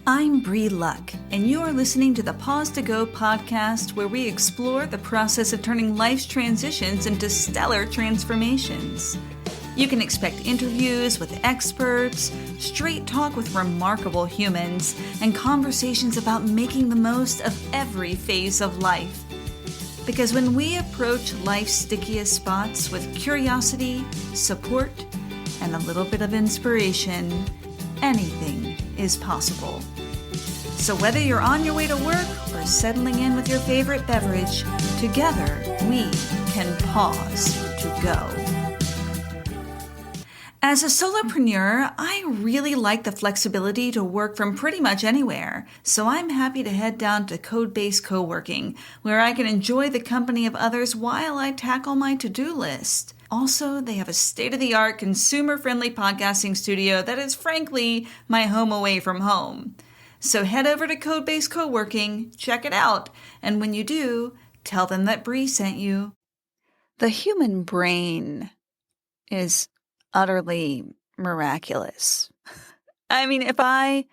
I'm Bree Luck, and you are listening to the Pause to Go podcast, where we explore the process of turning life's transitions into stellar transformations. You can expect interviews with experts, straight talk with remarkable humans, and conversations about making the most of every phase of life. Because when we approach life's stickiest spots with curiosity, support, and a little bit of inspiration, anything is possible. So whether you're on your way to work or settling in with your favorite beverage, together we can pause to go. As a solopreneur, I really like the flexibility to work from pretty much anywhere, so I'm happy to head down to Code-Based Co-working, where I can enjoy the company of others while I tackle my to-do list. Also, they have a state-of-the-art, consumer-friendly podcasting studio that is frankly my home away from home. So head over to Code-Based Co-working, check it out, and when you do, tell them that Bree sent you. The human brain is utterly miraculous. I mean, if I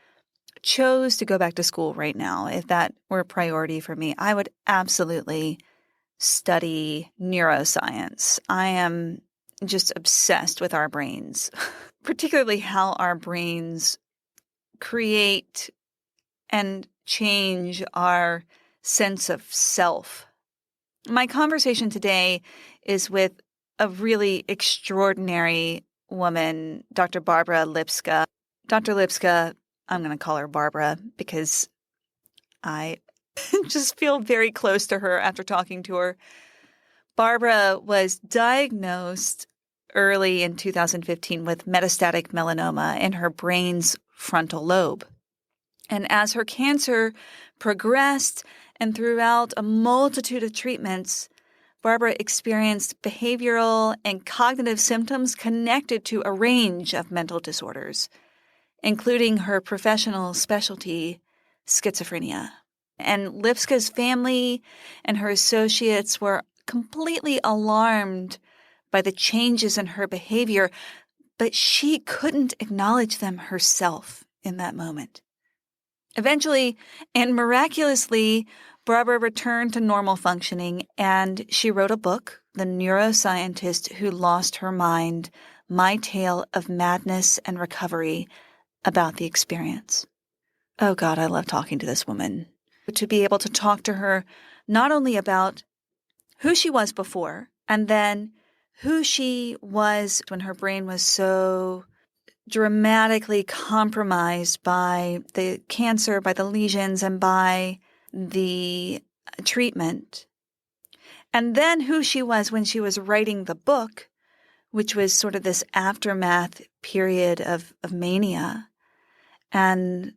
chose to go back to school right now, if that were a priority for me, I would absolutely study neuroscience. I am just obsessed with our brains, particularly how our brains create and change our sense of self. My conversation today is with a really extraordinary woman, Dr. Barbara Lipska. Dr. Lipska, I'm going to call her Barbara because I just feel very close to her after talking to her. Barbara was diagnosed early in 2015 with metastatic melanoma in her brain's frontal lobe. And as her cancer progressed and throughout a multitude of treatments, Barbara experienced behavioral and cognitive symptoms connected to a range of mental disorders, including her professional specialty, schizophrenia. And Lipska's family and her associates were completely alarmed by the changes in her behavior, but she couldn't acknowledge them herself in that moment. Eventually, and miraculously, Barbara returned to normal functioning, and she wrote a book, The Neuroscientist Who Lost Her Mind, My Tale of Madness and Recovery, about the experience. Oh God, I love talking to this woman. To be able to talk to her not only about who she was before, and then who she was when her brain was so dramatically compromised by the cancer, by the lesions, and by the treatment. And then who she was when she was writing the book, which was sort of this aftermath period of mania. And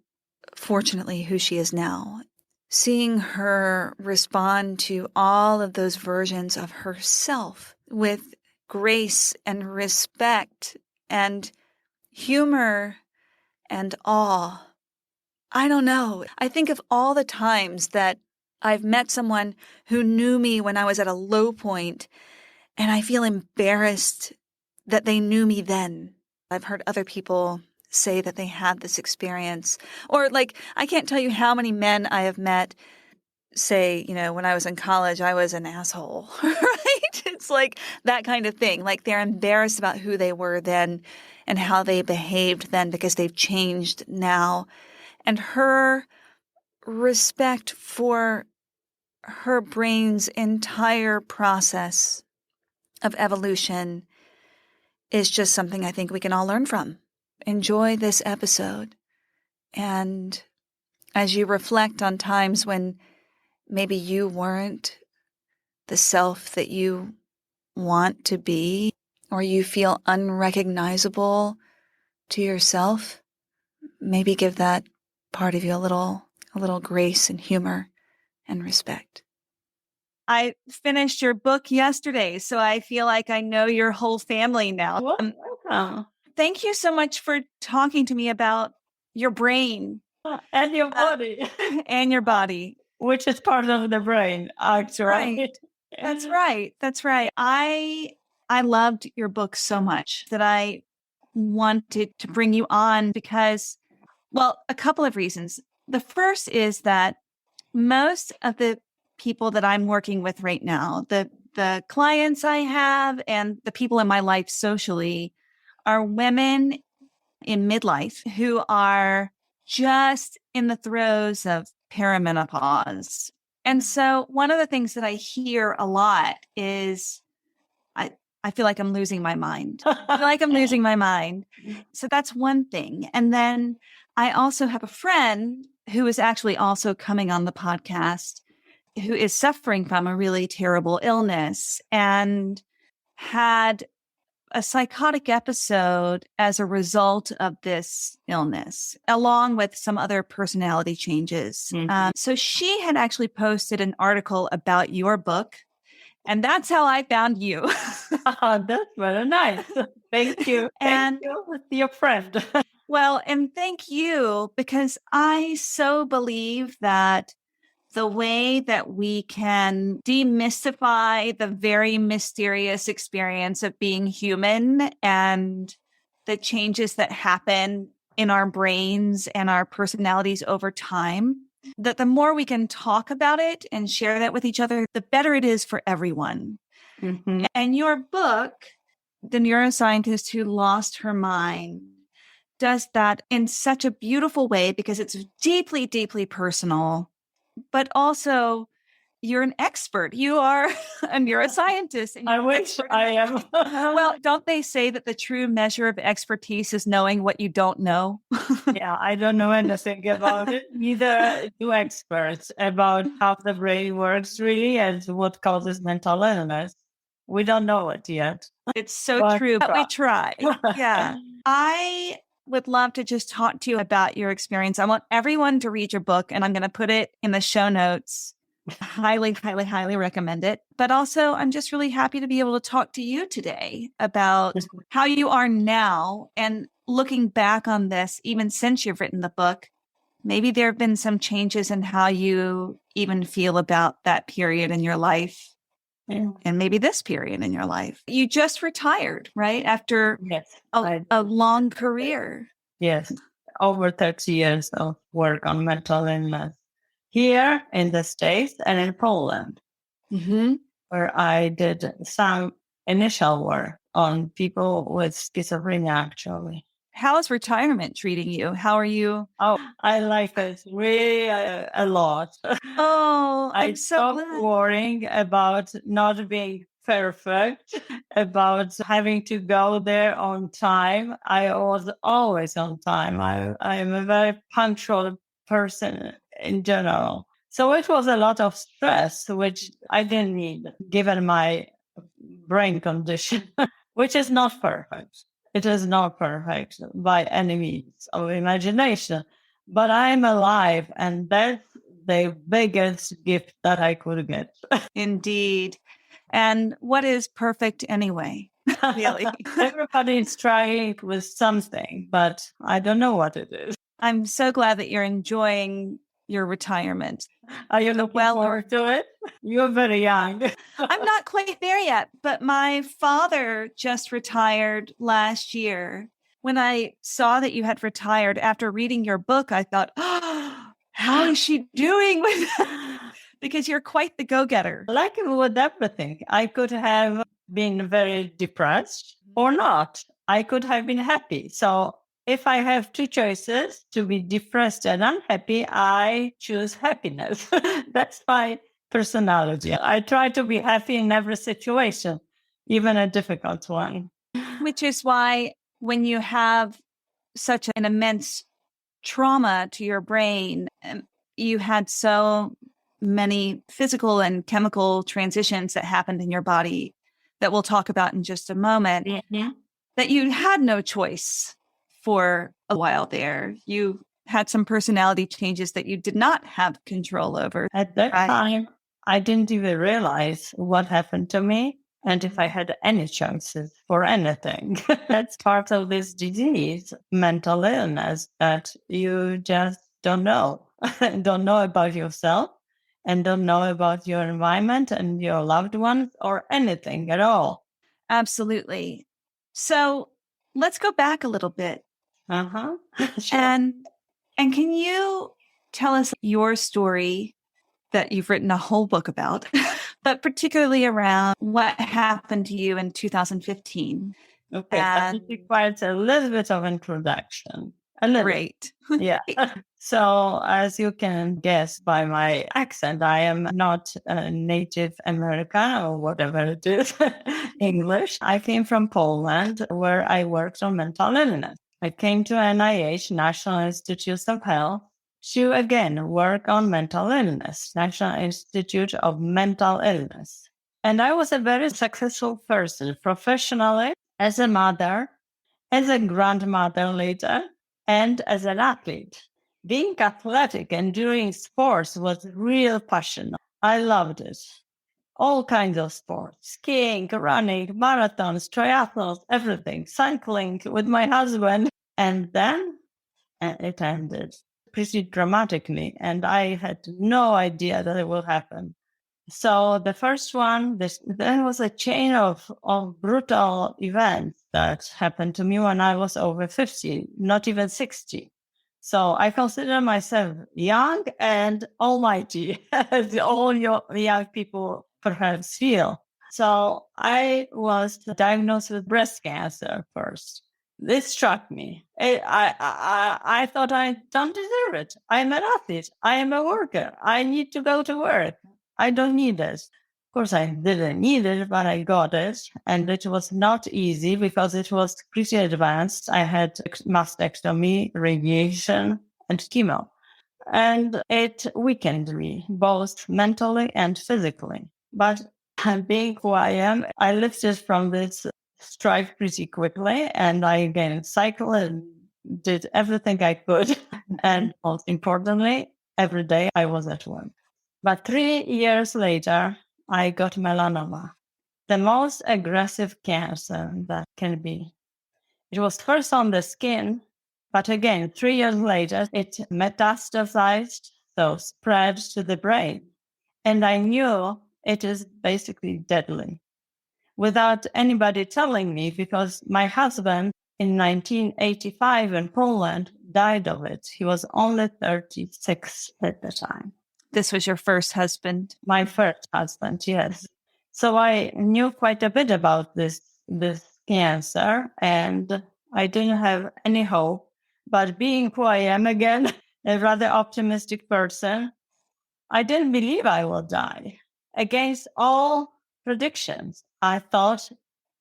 fortunately, who she is now. Seeing her respond to all of those versions of herself with grace and respect and humor and awe. I don't know. I think of all the times that I've met someone who knew me when I was at a low point, and I feel embarrassed that they knew me then. I've heard other people say that they had this experience. Or I can't tell you how many men I have met say, when I was in college, I was an asshole, right? It's like that kind of thing. Like they're embarrassed about who they were then and how they behaved then because they've changed now. And her respect for her brain's entire process of evolution is just something I think we can all learn from. Enjoy this episode. And as you reflect on times when maybe you weren't the self that you want to be, or you feel unrecognizable to yourself, maybe give that part of you a little grace and humor and respect. I finished your book yesterday, so I feel like I know your whole family now. Welcome. Thank you so much for talking to me about your brain. And your body. And your body. Which is part of the brain, actually. Right. That's right. That's right. I loved your book so much that I wanted to bring you on because Well, a couple of reasons. The first is that most of the people that I'm working with right now, the clients I have and the people in my life socially are women in midlife who are just in the throes of perimenopause. And so one of the things that I hear a lot is I feel like I'm losing my mind. I feel like I'm losing my mind. So that's one thing. And then I also have a friend who is actually also coming on the podcast who is suffering from a really terrible illness and had a psychotic episode as a result of this illness, along with some other personality changes. So she had actually posted an article about your book, and that's how I found you. Oh, that's very nice. Thank you. And Thank you, your friend. well, and thank you, because I so believe that the way that we can demystify the very mysterious experience of being human and the changes that happen in our brains and our personalities over time, that the more we can talk about it and share that with each other, the better it is for everyone. Mhm. And your book, The Neuroscientist Who Lost Her Mind, does that in such a beautiful way because it's deeply, deeply personal, but also you're an expert. You are a neuroscientist. And I you're an wish expert in I am. well, don't they say that the true measure of expertise is knowing what you don't know? Yeah, I don't know anything about it. Neither do experts about how the brain works really and what causes mental illness. We don't know it yet. It's so But true, but we try. Yeah. I would love to just talk to you about your experience. I want everyone to read your book, and I'm going to put it in the show notes. Highly, highly, highly recommend it. But also, I'm just really happy to be able to talk to you today about how you are now and looking back on this, even since you've written the book. Maybe there have been some changes in how you even feel about that period in your life. Yeah. And maybe this period in your life. You just retired, right? After Yes, a long career. yes, over 30 years of work on mental illness here in the States and in Poland, where I did some initial work on people with schizophrenia, actually. How is retirement treating you? How are you? Oh, I like it really a lot. Oh, I I'm so stopped glad. worrying about not being perfect, about having to go there on time. I was always on time. I am a very punctual person in general. So it was a lot of stress, which I didn't need given my brain condition, which is not perfect. It is not perfect by any means of imagination, but I'm alive, and that's the biggest gift that I could get. Indeed. And what is perfect anyway? Really? Everybody is trying with something, but I don't know what it is. I'm so glad that you're enjoying your retirement. Are you looking forward to it? You're very young. I'm not quite there yet, but my father just retired last year. When I saw that you had retired after reading your book, I thought, oh, how is she doing with that? Because you're quite the go-getter. Like with everything, I could have been very depressed or not. I could have been happy. So if I have two choices to be depressed and unhappy, I choose happiness. That's my personality. I try to be happy in every situation, even a difficult one. Which is why when you have such an immense trauma to your brain, you had so many physical and chemical transitions that happened in your body that we'll talk about in just a moment, that you had no choice for a while there. You had some personality changes that you did not have control over. At that time, I didn't even realize what happened to me and if I had any chances for anything. That's part of this disease, mental illness, that you just don't know. Don't know about yourself and don't know about your environment and your loved ones or anything at all. Absolutely. So let's go back a little bit. Sure. And And can you tell us your story that you've written a whole book about, but particularly around what happened to you in 2015? Okay, that requires a little bit of introduction. A little. Great. Yeah. So, as you can guess by my accent, I am not a Native American or whatever it is, English. I came from Poland, where I worked on mental illness. I came to NIH, National Institutes of Health, to again work on mental illness, National Institute of Mental Illness. And I was a very successful person professionally, as a mother, as a grandmother later, and as an athlete. Being athletic and doing sports was real passion. I loved it. All kinds of sports, skiing, running, marathons, triathlons, everything, cycling with my husband. And then it ended pretty dramatically. And I had no idea that it would happen. So the first one, there was a chain of brutal events that happened to me when I was over 50, not even 60. So I consider myself young and almighty, as all young people perhaps feel. So I was diagnosed with breast cancer first. This struck me. I thought I don't deserve it. I'm an athlete. I am a worker. I need to go to work. I don't need this. Of course, I didn't need it, but I got it. And it was not easy because it was pretty advanced. I had mastectomy, radiation, and chemo. And it weakened me, both mentally and physically. But being who I am, I lifted from this strife pretty quickly. And I again cycled and did everything I could. And most importantly, every day I was at work. But 3 years later, I got melanoma, the most aggressive cancer that can be. It was first on the skin, but again, 3 years later, it metastasized, so spread to the brain. And I knew it is basically deadly without anybody telling me, because my husband in 1985 in Poland died of it. He was only 36 at the time. This was your first husband? My first husband, yes. So I knew quite a bit about this cancer, and I didn't have any hope. But being who I am again, a rather optimistic person, I didn't believe I will die. Against all predictions, I thought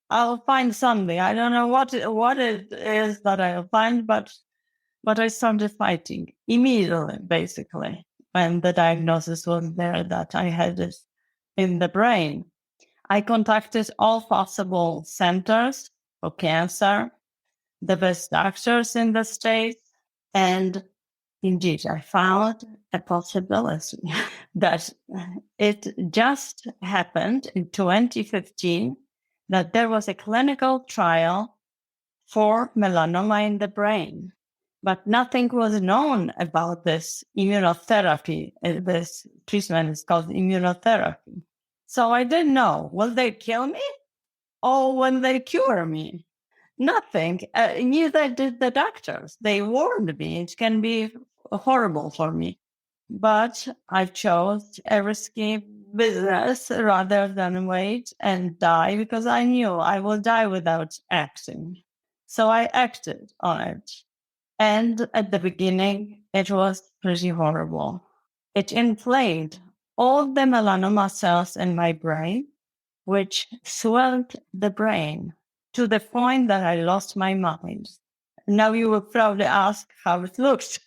I'll find something. I don't know what it is that I'll find, but I started fighting immediately, basically, when the diagnosis was there that I had this in the brain. I contacted all possible centers for cancer, the best doctors in the States, and indeed, I found a possibility that it just happened in 2015 that there was a clinical trial for melanoma in the brain. But nothing was known about this immunotherapy. This treatment is called immunotherapy. So I didn't know, will they kill me or will they cure me? Nothing. Neither did the doctors. They warned me it can be horrible for me. But I chose a risky business rather than wait and die, because I knew I will die without acting. So I acted on it. And at the beginning, it was pretty horrible. It inflamed all the melanoma cells in my brain, which swelled the brain to the point that I lost my mind. Now you will probably ask how it looked.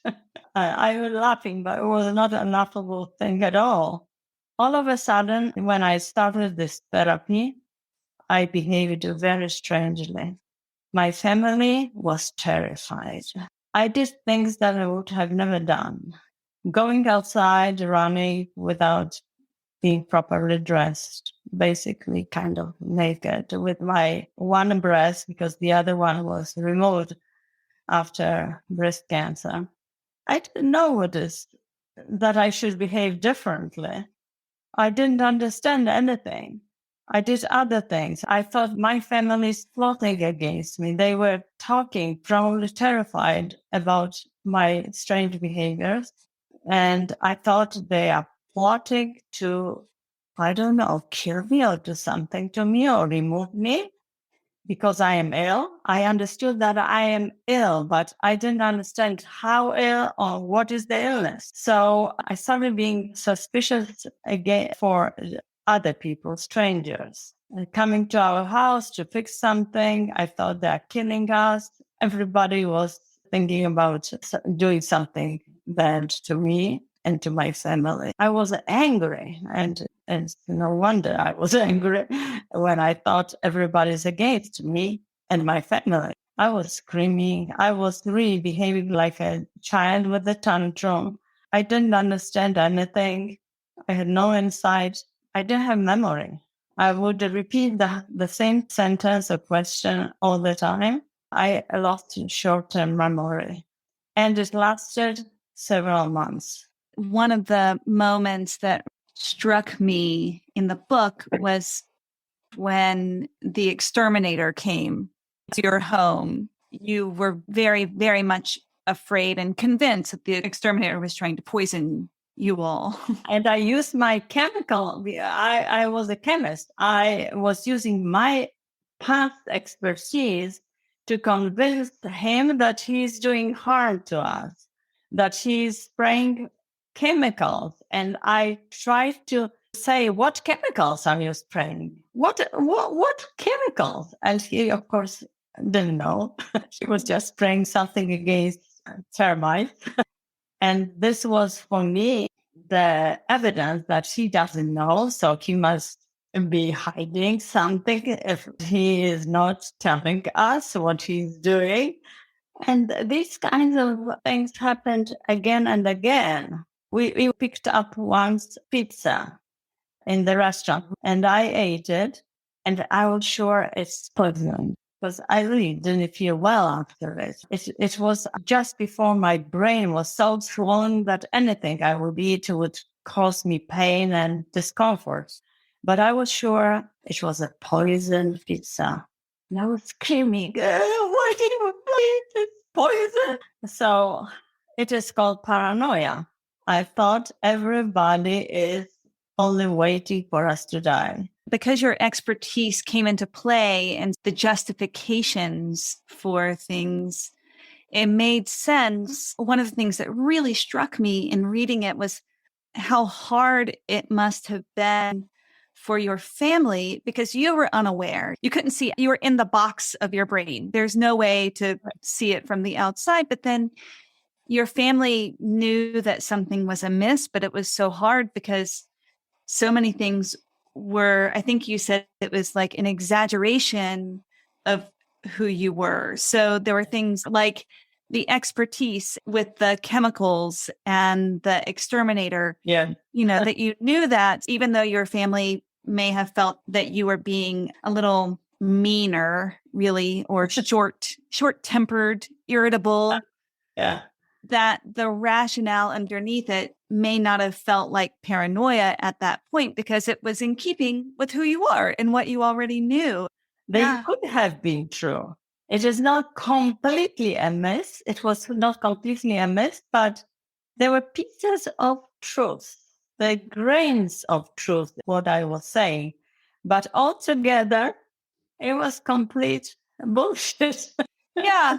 I was laughing, but it was not a laughable thing at all. All of a sudden, when I started this therapy, I behaved very strangely. My family was terrified. I did things that I would have never done. Going outside, running without being properly dressed, basically kind of naked with my one breast, because the other one was removed after breast cancer. I didn't know that I should behave differently. I didn't understand anything. I did other things. I thought my family is plotting against me. They were talking, probably terrified about my strange behaviors. And I thought they are plotting to, I don't know, kill me or do something to me or remove me because I am ill. I understood that I am ill, but I didn't understand how ill or what is the illness. So I started being suspicious again for other people, strangers, coming to our house to fix something. I thought they're killing us. Everybody was thinking about doing something bad to me and to my family. I was angry, and no wonder I was angry when I thought everybody's against me and my family. I was screaming. I was really behaving like a child with a tantrum. I didn't understand anything. I had no insight. I didn't have memory. I would repeat the same sentence or question all the time. I lost short-term memory, and it lasted several months. One of the moments that struck me in the book was when the exterminator came to your home. You were very, very much afraid and convinced that the exterminator was trying to poison you all. And I used my chemical. I was a chemist. I was using my past expertise to convince him that he's doing harm to us, that he's spraying chemicals. And I tried to say, what chemicals are you spraying? What chemicals? And he, of course, didn't know. He was just spraying something against termites. And this was for me the evidence that he doesn't know. So he must be hiding something if he is not telling us what he's doing. And these kinds of things happened again and again. We picked up once pizza in the restaurant and I ate it and I was sure it's poison because I really didn't feel well after it. It was just before my brain was so swollen that anything I would eat would cause me pain and discomfort. But I was sure it was a poison pizza. And I was screaming, why did you eat this poison? So it is called paranoia. I thought everybody is only waiting for us to die. Because your expertise came into play and the justifications for things, it made sense. One of the things that really struck me in reading it was how hard it must have been for your family because you were unaware. You couldn't see it. You were in the box of your brain. There's no way to see it from the outside. But then your family knew that something was amiss, but it was so hard because so many things were, I think you said it was like an exaggeration of who you were. So there were things like the expertise with the chemicals and the exterminator. Yeah. That you knew that even though your family may have felt that you were being a little meaner, really, or short-tempered, irritable. Yeah. That the rationale underneath it may not have felt like paranoia at that point because it was in keeping with who you are and what you already knew. They could have been true. It is not completely a myth. It was not completely a myth, but there were pieces of truth, the grains of truth, what I was saying. But altogether, it was complete bullshit. Yeah.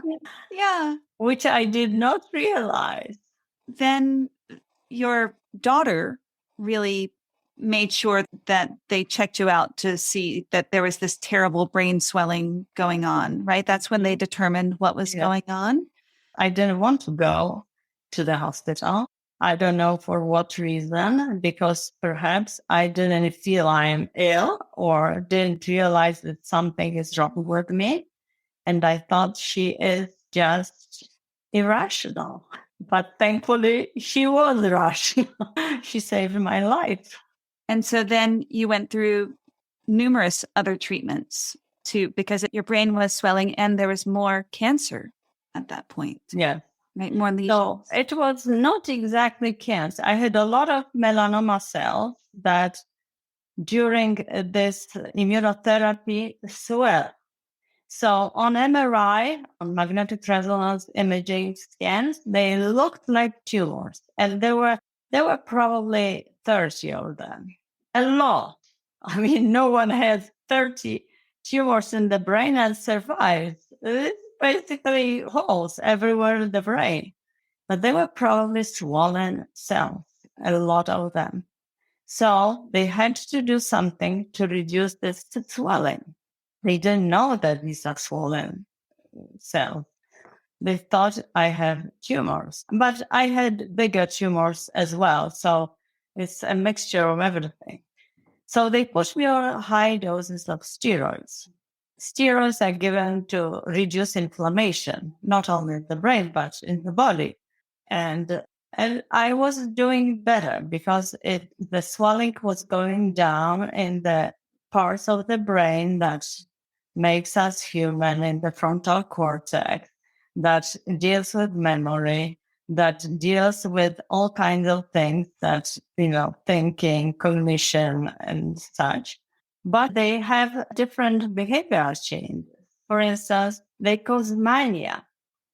Which I did not realize. Then your daughter really made sure that they checked you out to see that there was this terrible brain swelling going on, right? That's when they determined what was going on. I didn't want to go to the hospital. I don't know for what reason, because perhaps I didn't feel I am ill or didn't realize that something is wrong with me. And I thought she is just irrational. But thankfully, she was rational. She saved my life. And so then you went through numerous other treatments too, because your brain was swelling and there was more cancer at that point. Yeah. Right? More lesions. So it was not exactly cancer. I had a lot of melanoma cells that during this immunotherapy swell. So on MRI, on magnetic resonance imaging scans, they looked like tumors, and there were probably 30 of them. A lot. I mean, no one has 30 tumors in the brain and survives. It's basically holes everywhere in the brain. But they were probably swollen cells, a lot of them. So they had to do something to reduce this swelling. They didn't know that these are swollen cells. They thought I have tumors, but I had bigger tumors as well. So it's a mixture of everything. So they put me on high doses of steroids. Steroids are given to reduce inflammation, not only in the brain, but in the body. And I was doing better because the swelling was going down in the parts of the brain that makes us human, in the frontal cortex, that deals with memory, that deals with all kinds of things that, thinking, cognition, and such. But they have different behavioral changes. For instance, they cause mania.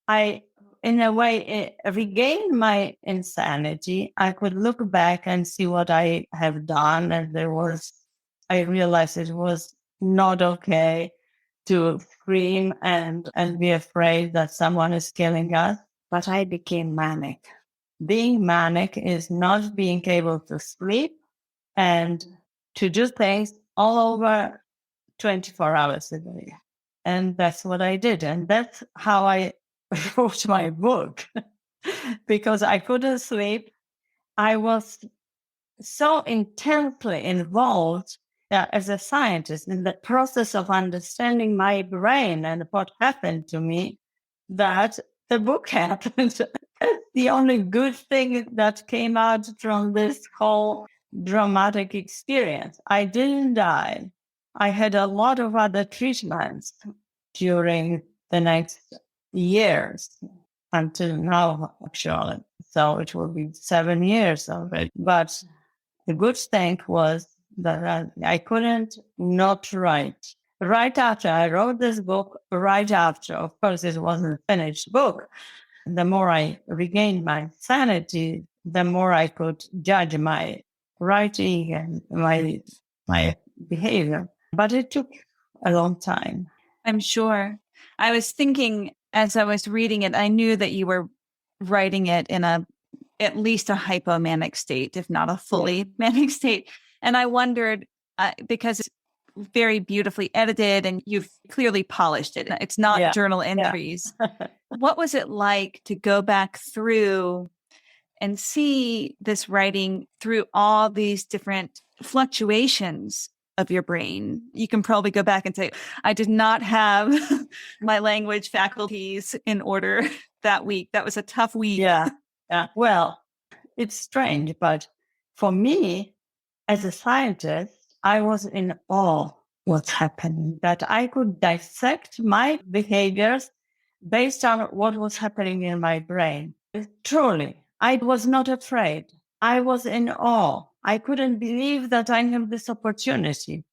In a way, regained my insanity. I could look back and see what I have done. And I realized it was not okay to scream and be afraid that someone is killing us. But I became manic. Being manic is not being able to sleep and to do things all over 24 hours a day. And that's what I did. And that's how I wrote my book, because I couldn't sleep. I was so intensely involved as a scientist in the process of understanding my brain and what happened to me that the book happened. The only good thing that came out from this whole dramatic experience. I didn't die. I had a lot of other treatments during the next years until now, actually. So it will be 7 years of it. But the good thing was that I couldn't not write. Right after I wrote this book, of course, it wasn't a finished book. The more I regained my sanity, the more I could judge my writing and my behavior. But it took a long time. I'm sure. I was thinking as I was reading it, I knew that you were writing it in at least a hypomanic state, if not a fully manic state. And I wondered, because it's very beautifully edited and you've clearly polished it. It's not journal entries. What was it like to go back through and see this writing through all these different fluctuations of your brain? You can probably go back and say, I did not have my language faculties in order that week. That was a tough week. Yeah. Well, it's strange, but for me, as a scientist, I was in awe what's happening, that I could dissect my behaviors based on what was happening in my brain. Truly, I was not afraid. I was in awe. I couldn't believe that I had this opportunity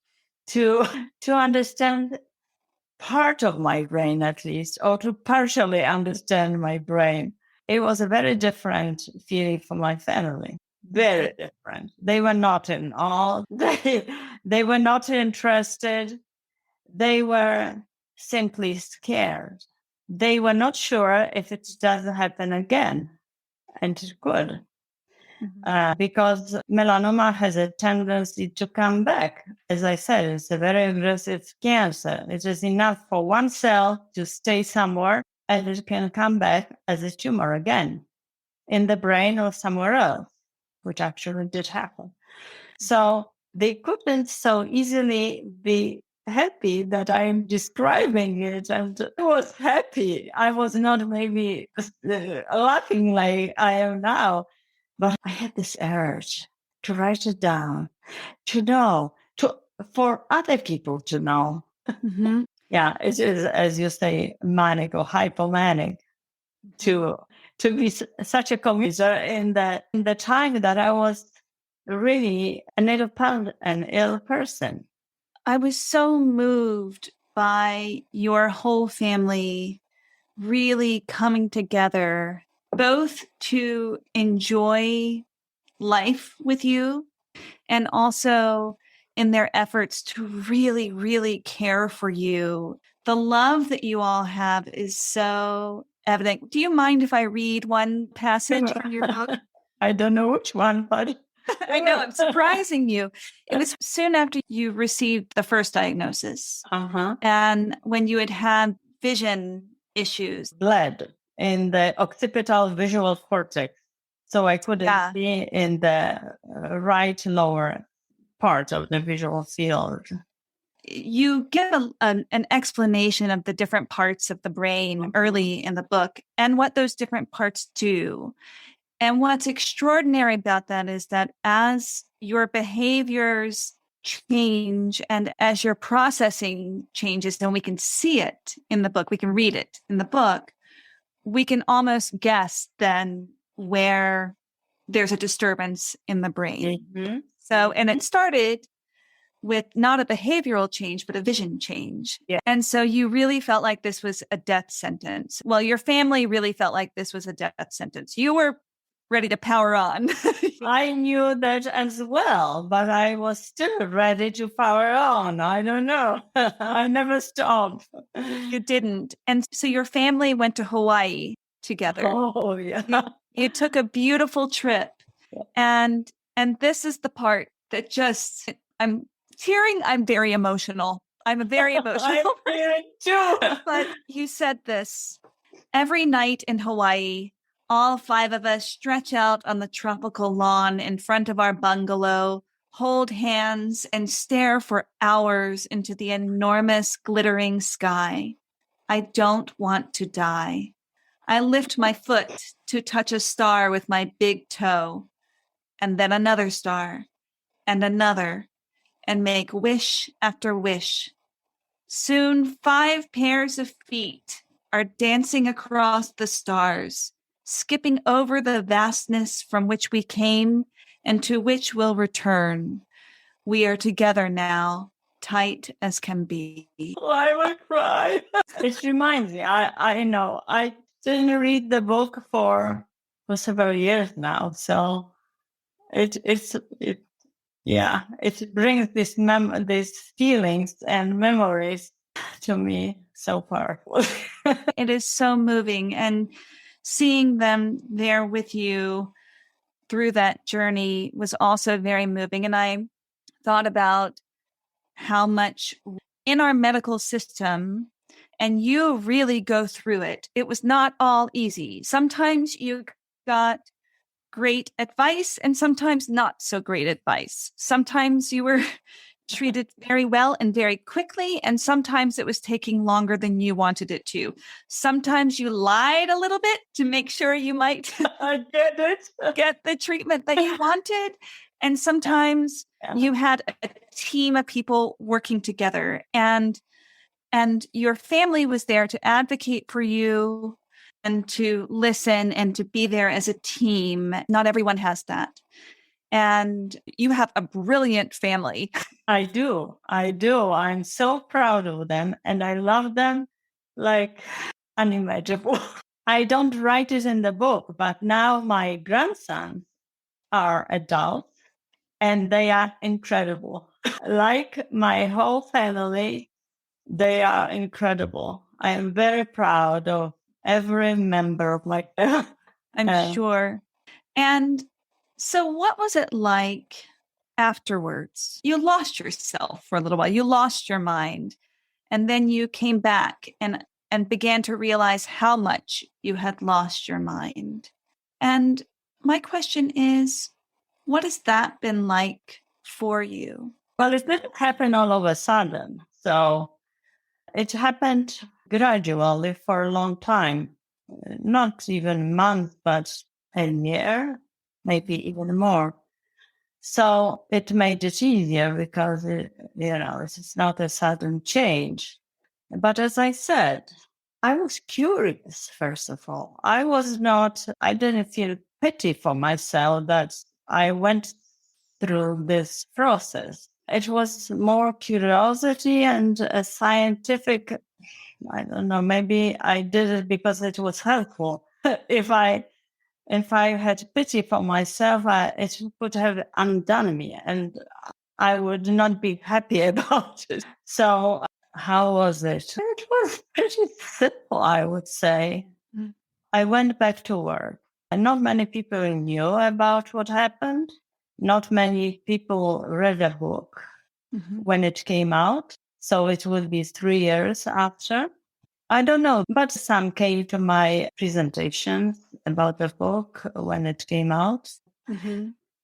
to understand part of my brain, at least, or to partially understand my brain. It was a very different feeling for my family. Very different. They were not in awe. They were not interested. They were simply scared. They were not sure if it doesn't happen again. And it could. Because melanoma has a tendency to come back. As I said, it's a very aggressive cancer. It is enough for one cell to stay somewhere and it can come back as a tumor again in the brain or somewhere else, which actually did happen. So they couldn't so easily be happy that I'm describing it. And I was happy. I was not maybe laughing like I am now. But I had this urge to write it down, to know, for other people to know. Yeah, it is, as you say, manic or hypomanic, to be such a commuter in the time that I was really an ill person. I was so moved by your whole family really coming together, both to enjoy life with you and also in their efforts to really, really care for you. The love that you all have is so evident. Do you mind if I read one passage from your book? I don't know which one, but I know, I'm surprising you. It was soon after you received the first diagnosis. And when you had vision issues. Bled in the occipital visual cortex. So I couldn't see in the right lower part of the visual field. You give an explanation of the different parts of the brain early in the book and what those different parts do. And what's extraordinary about that is that as your behaviors change and as your processing changes, then we can see it in the book, we can read it in the book, we can almost guess then where there's a disturbance in the brain. Mm-hmm. So, and it started with not a behavioral change, but a vision change. Yeah. And so you really felt like this was a death sentence. Well, your family really felt like this was a death sentence. You were ready to power on. I knew that as well, but I was still ready to power on. I don't know. I never stopped. You didn't. And so your family went to Hawaii together. Oh, yeah. You took a beautiful trip. Yeah. And this is the part that just, I'm tearing. I'm very emotional. I'm a very emotional I'm feeling too. But you said this, every night in Hawaii, all 5 of us stretch out on the tropical lawn in front of our bungalow, hold hands, and stare for hours into the enormous glittering sky. I don't want to die. I lift my foot to touch a star with my big toe, and then another star, and another, and make wish after wish. Soon 5 pairs of feet are dancing across the stars, skipping over the vastness from which we came and to which we'll return. We are together now, tight as can be. Oh, I will cry. It reminds me, I know, I didn't read the book for several years now, so it brings these feelings and memories to me so powerful. It is so moving, and seeing them there with you through that journey was also very moving. And I thought about how much in our medical system, and you really go through it. It was not all easy. Sometimes you got great advice and sometimes not so great advice. Sometimes you were treated very well and very quickly, and sometimes it was taking longer than you wanted it to. Sometimes you lied a little bit to make sure you might get the treatment that you wanted. And sometimes you had a team of people working together, and your family was there to advocate for you and to listen and to be there as a team. Not everyone has that. And you have a brilliant family. I do. I'm so proud of them, and I love them like unimaginable. I don't write it in the book, but now my grandsons are adults and they are incredible. Like my whole family, they are incredible. I am very proud of every member of my family. I'm sure. And so what was it like afterwards? You lost yourself for a little while. You lost your mind. And then you came back and began to realize how much you had lost your mind. And my question is, what has that been like for you? Well, it didn't happen all of a sudden. So it happened gradually for a long time, not even months, but a year, maybe even more. So it made it easier because, it's not a sudden change. But as I said, I was curious, first of all. I didn't feel pity for myself that I went through this process. It was more curiosity and a scientific, I don't know, maybe I did it because it was helpful. If I had pity for myself, it would have undone me and I would not be happy about it. So how was it? It was pretty simple, I would say. I went back to work. And not many people knew about what happened. Not many people read a book when it came out. So it would be 3 years after. I don't know, but some came to my presentation about the book when it came out.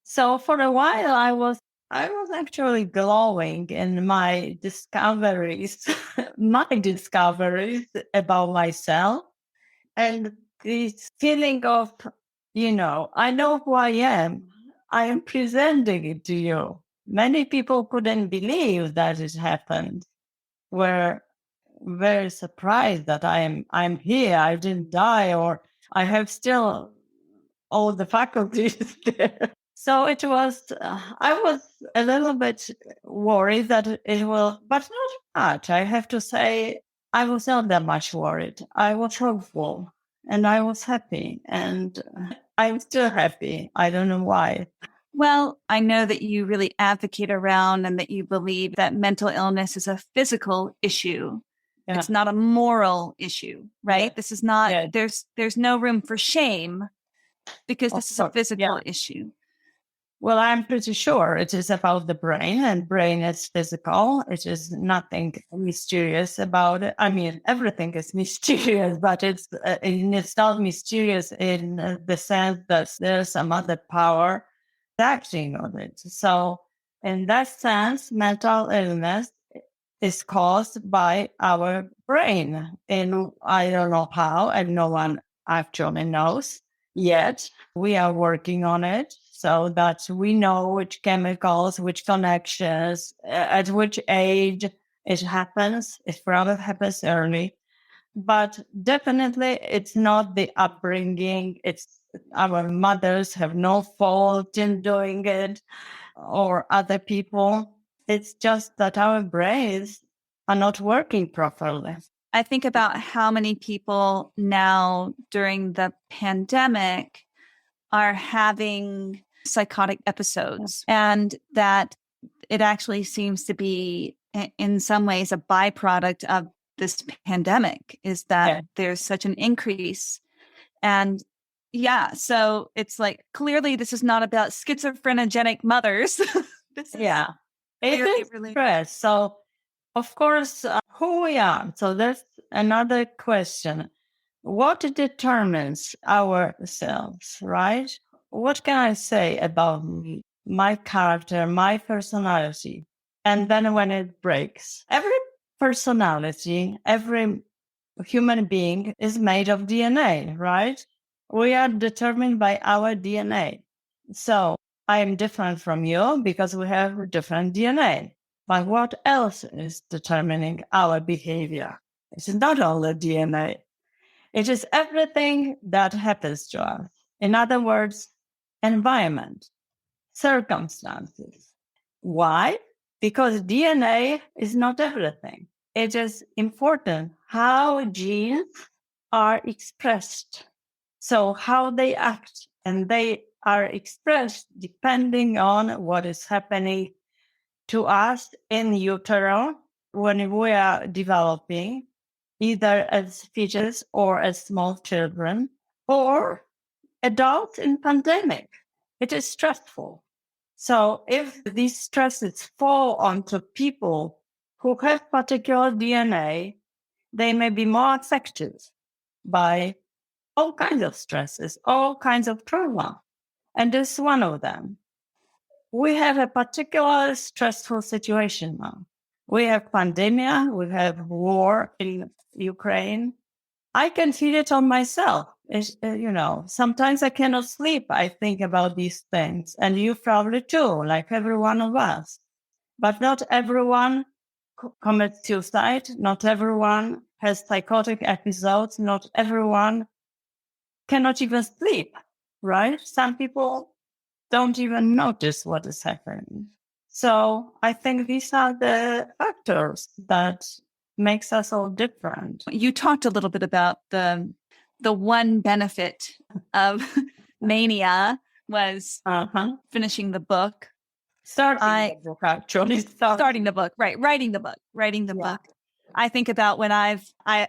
So for a while, I was actually glowing in my discoveries, my discoveries about myself, and this feeling of, I know who I am. I am presenting it to you. Many people couldn't believe that it happened. Were very surprised that I'm here. I didn't die, or I have still all the faculties there. So it was. I was a little bit worried that it will, but not much. I have to say, I was not that much worried. I was hopeful, and I was happy, and I'm still happy. I don't know why. Well, I know that you really advocate around and that you believe that mental illness is a physical issue. Yeah. It's not a moral issue, right? Yeah. This is not, there's no room for shame because this is a physical issue. Well, I'm pretty sure it is about the brain, and brain is physical. It is nothing mysterious about it. I mean, everything is mysterious, but it's not mysterious in the sense that there's some other power acting on it. So in that sense, mental illness is caused by our brain. And I don't know how, and no one actually knows yet. We are working on it so that we know which chemicals, which connections, at which age it happens. It probably happens early. But definitely it's not the upbringing. It's our mothers have no fault in doing it, or other people. It's just that our brains are not working properly. I think about how many people now during the pandemic are having psychotic episodes, and that it actually seems to be in some ways a byproduct of this pandemic, is that there's such an increase. And so it's like, clearly this is not about schizophrenic mothers. It is stress. So of course, who we are. So there's another question. What determines ourselves, right? What can I say about me, my character, my personality? And then when it breaks, every personality, every human being is made of DNA, right? We are determined by our DNA. So I am different from you because we have different DNA. But what else is determining our behavior? It's not only DNA. It is everything that happens to us. In other words, environment, circumstances. Why? Because DNA is not everything. It is important how genes are expressed. So how they act, and they are expressed depending on what is happening to us in utero when we are developing, either as fetus or as small children, or adults in pandemic. It is stressful. So if these stresses fall onto people who have particular DNA, they may be more affected by all kinds of stresses, all kinds of trauma. And this is one of them. We have a particular stressful situation now. We have pandemic, we have war in Ukraine. I can feel it on myself. Sometimes I cannot sleep. I think about these things, and you probably too, like every one of us. But not everyone commits suicide. Not everyone has psychotic episodes. Not everyone cannot even sleep, right? Some people don't even notice what is happening. So I think these are the factors that makes us all different. You talked a little bit about the one benefit of Mania was finishing the book. Starting the book, actually. Starting the book, right. Writing the book. I think about when I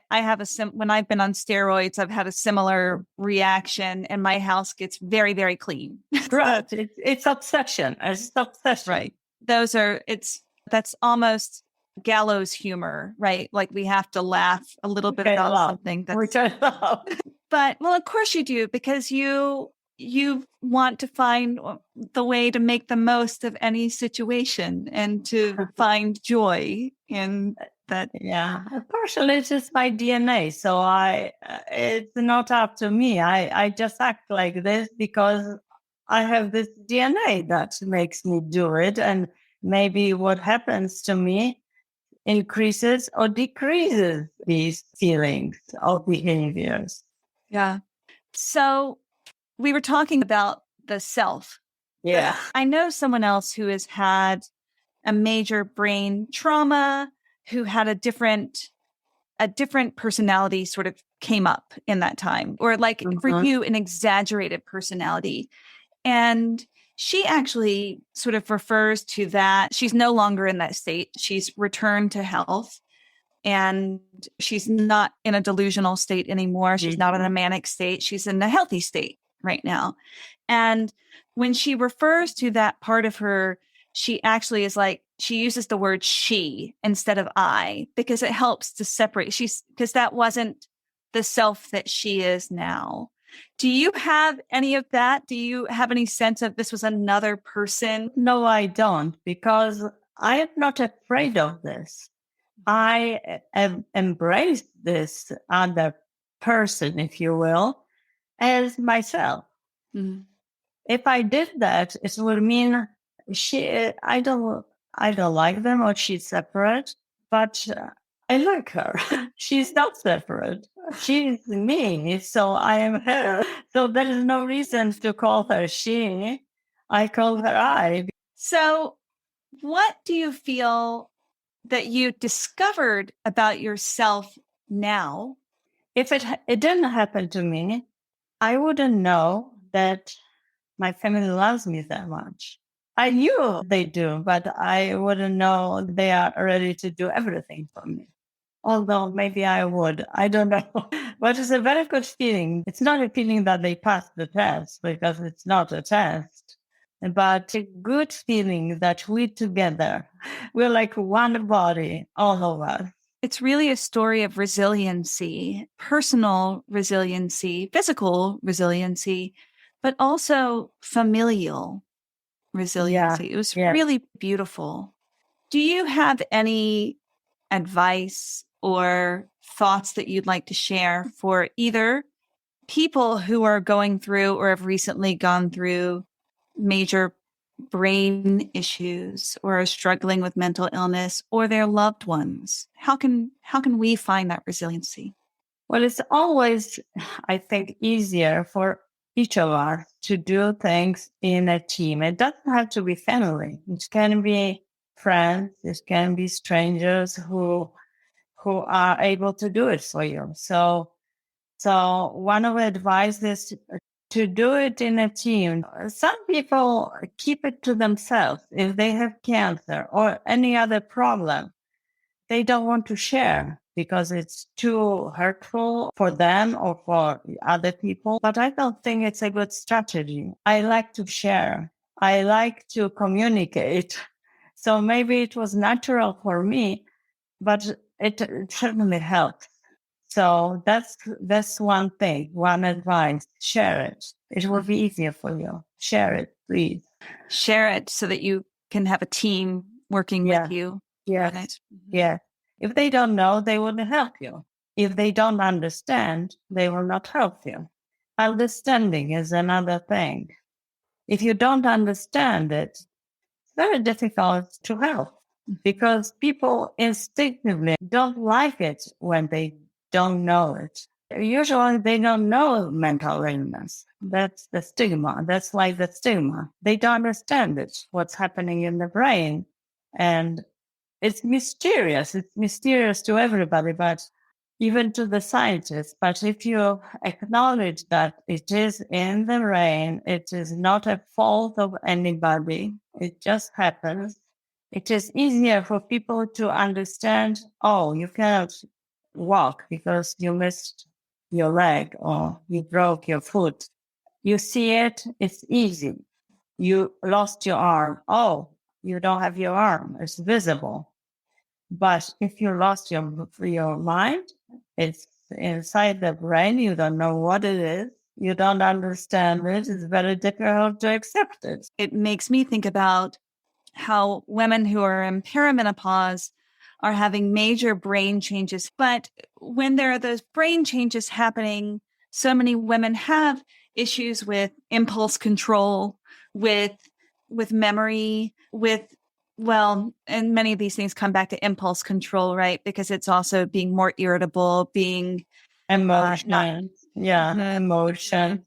have when I've been on steroids, I've had a similar reaction and my house gets very, very clean. Right. It's obsession. It's obsession. Right. That's almost gallows humor, right? Like we have to laugh a little bit about something Which I love. But well, of course you do, because you want to find the way to make the most of any situation and to find joy in that. Yeah, partially it's just my DNA. So it's not up to me. I just act like this because I have this DNA that makes me do it. And maybe what happens to me increases or decreases these feelings or behaviors. Yeah. So we were talking about the self. Yeah. I know someone else who has had a major brain trauma, who had a different personality sort of came up in that time, or like for you, an exaggerated personality. And she actually sort of refers to that. She's no longer in that state. She's returned to health. And she's not in a delusional state anymore. She's not in a manic state. She's in a healthy state right now. And when she refers to that part of her, she actually is like, she uses the word she instead of I, because it helps to separate. Because that wasn't the self that she is now. Do you have any of that? Do you have any sense of this was another person? No, I don't, because I am not afraid of this. I have embraced this other person, if you will, as myself. Mm-hmm. If I did that, it would mean I don't like them, or she's separate, but I like her. She's not separate. She's me, so I am her. So there is no reason to call her she. I call her I. So what do you feel that you discovered about yourself now? If it didn't happen to me, I wouldn't know that my family loves me that much. I knew they do, but I wouldn't know they are ready to do everything for me. Although maybe I would. I don't know. But it's a very good feeling. It's not a feeling that they passed the test, because it's not a test, but a good feeling that we together, we're like one body, all of us. It's really a story of resiliency, personal resiliency, physical resiliency, but also familial resiliency. Yeah. It was really beautiful. Do you have any advice or thoughts that you'd like to share for either people who are going through or have recently gone through major brain issues or are struggling with mental illness, or their loved ones? How can we find that resiliency? Well, it's always, I think, easier for each of us to do things in a team. It doesn't have to be family. It can be friends. It can be strangers who are able to do it for you. So one of the advice is to do it in a team. Some people keep it to themselves. If they have cancer or any other problem, they don't want to share because it's too hurtful for them or for other people. But I don't think it's a good strategy. I like to share. I like to communicate. So maybe it was natural for me, but it certainly helped. So that's one thing, one advice. Share it. It will be easier for you. Share it, please. Share it so that you can have a team working with you. Yes. Yeah. If they don't know, they wouldn't help you. If they don't understand, they will not help you. Understanding is another thing. If you don't understand it, it's very difficult to help, because people instinctively don't like it when they don't know it. Usually they don't know mental illness. That's the stigma. That's like the stigma. They don't understand it, what's happening in the brain. And it's mysterious. It's mysterious to everybody, but even to the scientists. But if you acknowledge that it is in the brain, it is not a fault of anybody, it just happens. It is easier for people to understand, oh, you cannot walk because you missed your leg or you broke your foot. You see it, it's easy. You lost your arm. Oh, you don't have your arm. It's visible. But if you lost your mind, it's inside the brain. You don't know what it is. You don't understand it. It's very difficult to accept it. It makes me think about how women who are in perimenopause are having major brain changes. But when there are those brain changes happening, so many women have issues with impulse control, with memory, and many of these things come back to impulse control, right? Because it's also being more irritable, being emotion. Emotion.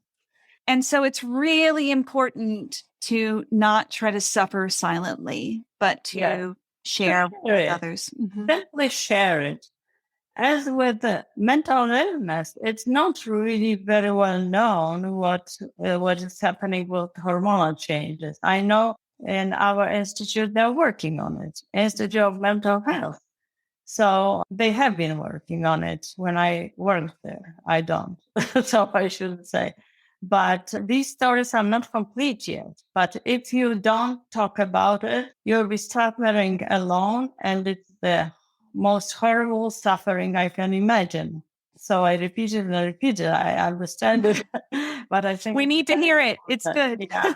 And so it's really important to not try to suffer silently, but to share with others. Mm-hmm. Simply share it. As with the mental illness, it's not really very well known what is happening with hormonal changes. I know in our institute, they're working on it, Institute of Mental Health. So they have been working on it when I worked there. I don't, so I shouldn't say. But these stories are not complete yet. But if you don't talk about it, you'll be suffering alone, and it's the most horrible suffering I can imagine. So I repeat it and repeat it. I understand it, but I think we need to hear it. It's good. Yeah,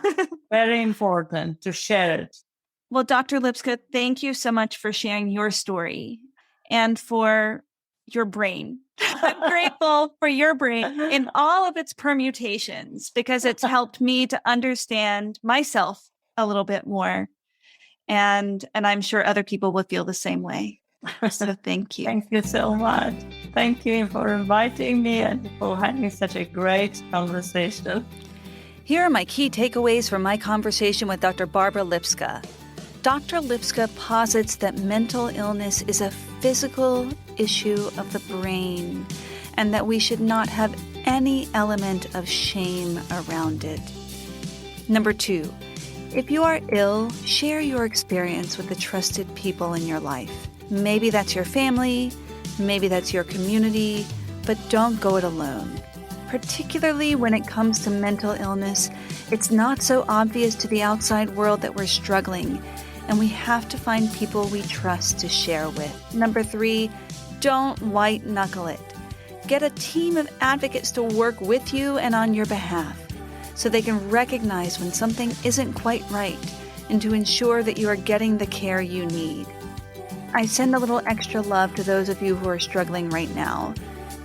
very important to share it. Well, Dr. Lipska, thank you so much for sharing your story and for your brain. I'm grateful for your brain in all of its permutations because it's helped me to understand myself a little bit more. And I'm sure other people will feel the same way. So thank you. Thank you so much. Thank you for inviting me and for having such a great conversation. Here are my key takeaways from my conversation with Dr. Barbara Lipska. Dr. Lipska posits that mental illness is a physical issue of the brain and that we should not have any element of shame around it. Number 2, if you are ill, share your experience with the trusted people in your life. Maybe that's your family, maybe that's your community, but don't go it alone. Particularly when it comes to mental illness, it's not so obvious to the outside world that we're struggling, and we have to find people we trust to share with. Number 3, don't white knuckle it. Get a team of advocates to work with you and on your behalf so they can recognize when something isn't quite right and to ensure that you are getting the care you need. I send a little extra love to those of you who are struggling right now.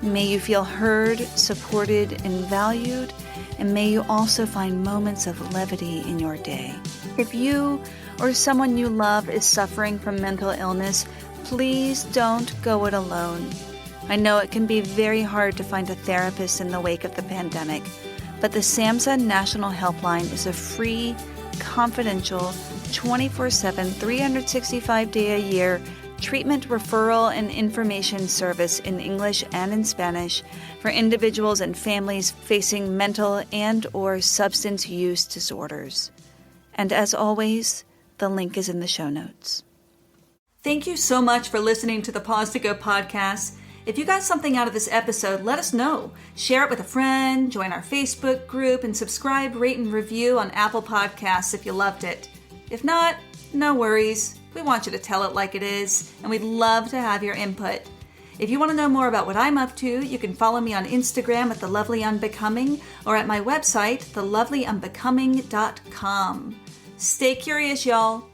May you feel heard, supported, and valued, and may you also find moments of levity in your day. If you or someone you love is suffering from mental illness, please don't go it alone. I know it can be very hard to find a therapist in the wake of the pandemic, but the SAMHSA National Helpline is a free, confidential, 24/7, 365-day-a-year treatment, referral, and information service in English and in Spanish for individuals and families facing mental and/or substance use disorders. And as always, the link is in the show notes. Thank you so much for listening to the Pause to Go podcast. If you got something out of this episode, let us know. Share it with a friend, join our Facebook group, and subscribe, rate, and review on Apple Podcasts if you loved it. If not, no worries. We want you to tell it like it is, and we'd love to have your input. If you want to know more about what I'm up to, you can follow me on Instagram at The Lovely Unbecoming or at my website, thelovelyunbecoming.com. Stay curious, y'all.